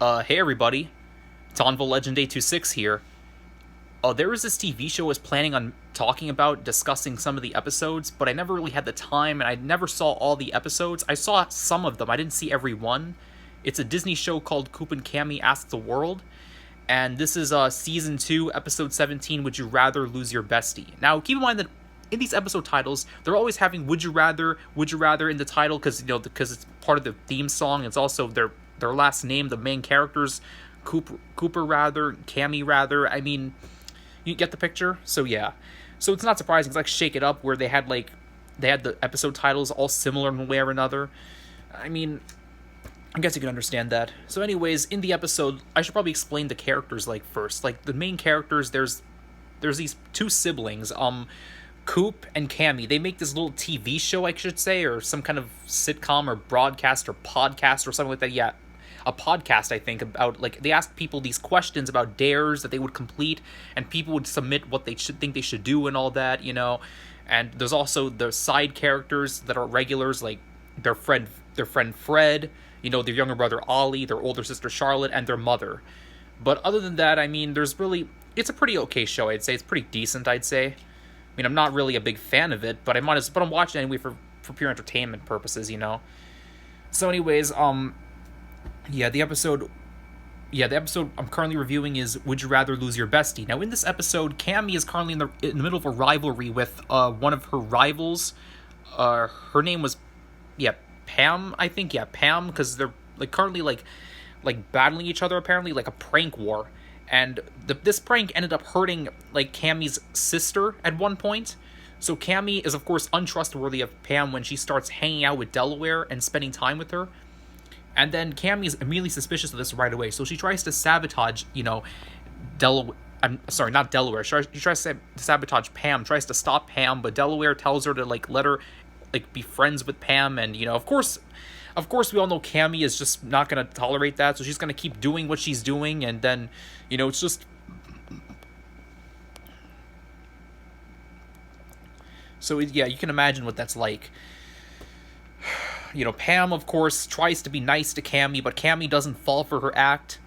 Hey everybody, it's Anvil Legend 826 here. There was this TV show I was planning on talking about, discussing some of the episodes, but I never really had the time, and I never saw all the episodes. I saw some of them, I didn't see every one. It's a Disney show called Coop and Cami Ask the World, and this is Season 2, Episode 17, Would You Rather Lose Your Bestie? Now, keep in mind that in these episode titles, they're always having Would You Rather in the title, because it's part of the theme song. It's also their last name, the main characters, Cooper rather, Cami rather. I mean, you get the picture? So yeah. So it's not surprising. It's like Shake It Up, where they had the episode titles all similar in one way or another. I mean, I guess you can understand that. So anyways, in the episode, I should probably explain the characters first. Like the main characters, there's these two siblings, Coop and Cami. They make this little TV show, I should say, or some kind of sitcom or broadcast or podcast or something like that. Yeah, a podcast, I think, about, they ask people these questions about dares that they would complete, and people would submit what they think they should do and all that, And there's also the side characters that are regulars, like their friend Fred, their younger brother Ollie, their older sister Charlotte, and their mother. But other than that, I mean, it's a pretty okay show, I'd say. It's pretty decent, I'd say. I mean, I'm not really a big fan of it, but I'm watching it anyway for pure entertainment purposes, So anyways, the episode I'm currently reviewing is Would You Rather Lose Your Bestie? Now, in this episode, Cami is currently in the middle of a rivalry with one of her rivals. Her name was, Pam, I think. Yeah, Pam, because they're currently battling each other, apparently, like a prank war. And this prank ended up hurting Cami's sister at one point. So Cami is, of course, untrustworthy of Pam when she starts hanging out with Delaware and spending time with her. And then Cami is immediately suspicious of this right away, so she tries to sabotage, Delaware. I'm sorry, not Delaware. She tries to sabotage Pam, tries to stop Pam, but Delaware tells her to let her be friends with Pam, and of course, we all know Cami is just not gonna tolerate that, so she's gonna keep doing what she's doing, and then, it's just. So yeah, you can imagine what that's like. Pam, of course, tries to be nice to Cami, but Cami doesn't fall for her act.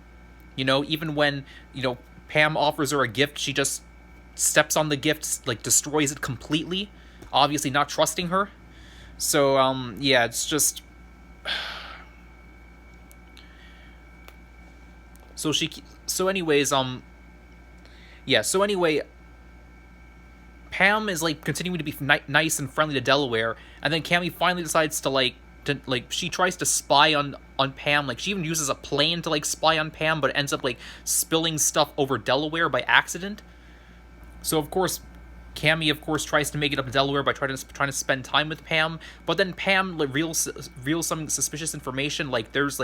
Even when, Pam offers her a gift, she just steps on the gift, destroys it completely, obviously not trusting her. So, it's just. So anyway, Pam is continuing to be nice and friendly to Delaware, and then Cami finally decides to she tries to spy on Pam. She even uses a plane to spy on Pam, but ends up spilling stuff over Delaware by accident. So of course, Cami tries to make it up to Delaware by trying to spend time with Pam, but then Pam reveals some suspicious information. There's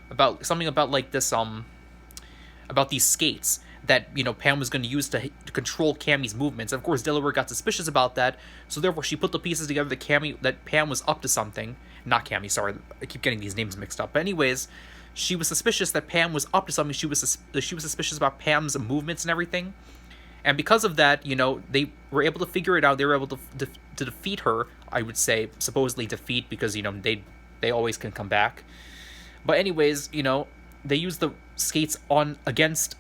about something about this about these skates that Pam was going to use to control Cami's movements. Of course, Delaware got suspicious about that, so therefore she put the pieces together that Pam was up to something. Not Cami, sorry, I keep getting these names mixed up. But anyways, she was suspicious that Pam was up to something. She was suspicious about Pam's movements and everything, and because of that, they were able to figure it out. They were able to defeat her. I would say supposedly defeat, because they always can come back. But anyways, they used the skates against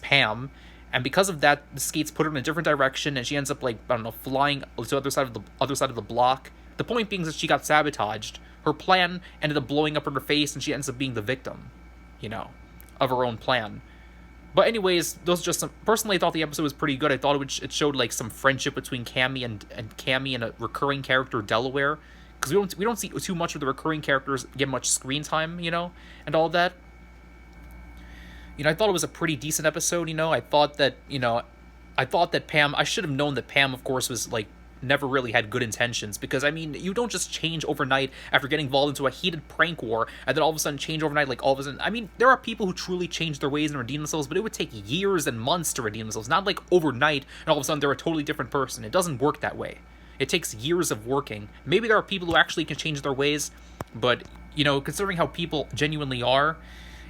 Pam, and because of that, the skates put her in a different direction, and she ends up flying to the other side of the block. The point being that she got sabotaged. Her plan ended up blowing up in her face, and she ends up being the victim, of her own plan. But anyways, those are just some. Personally, I thought the episode was pretty good. I thought it showed some friendship between Cami and Cami and a recurring character, Delaware, because we don't see too much of the recurring characters get much screen time, and all that. I thought it was a pretty decent episode. I thought that Pam. I should have known that Pam, of course, was never really had good intentions, because I mean, you don't just change overnight after getting involved into a heated prank war and then all of a sudden change overnight. All of a sudden, I mean, there are people who truly change their ways and redeem themselves, but it would take years and months to redeem themselves, not overnight and all of a sudden they're a totally different person. It doesn't work that way. It takes years of working. Maybe there are people who actually can change their ways, but considering how people genuinely are,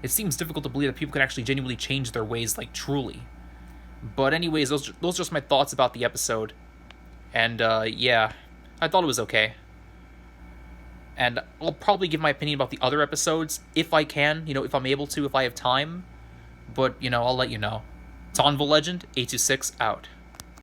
it seems difficult to believe that people can actually genuinely change their ways truly. But anyways, those are just my thoughts about the episode. And, I thought it was okay. And I'll probably give my opinion about the other episodes if I can, if I'm able to, if I have time. But, I'll let you know. Tonval Legend, 826 out.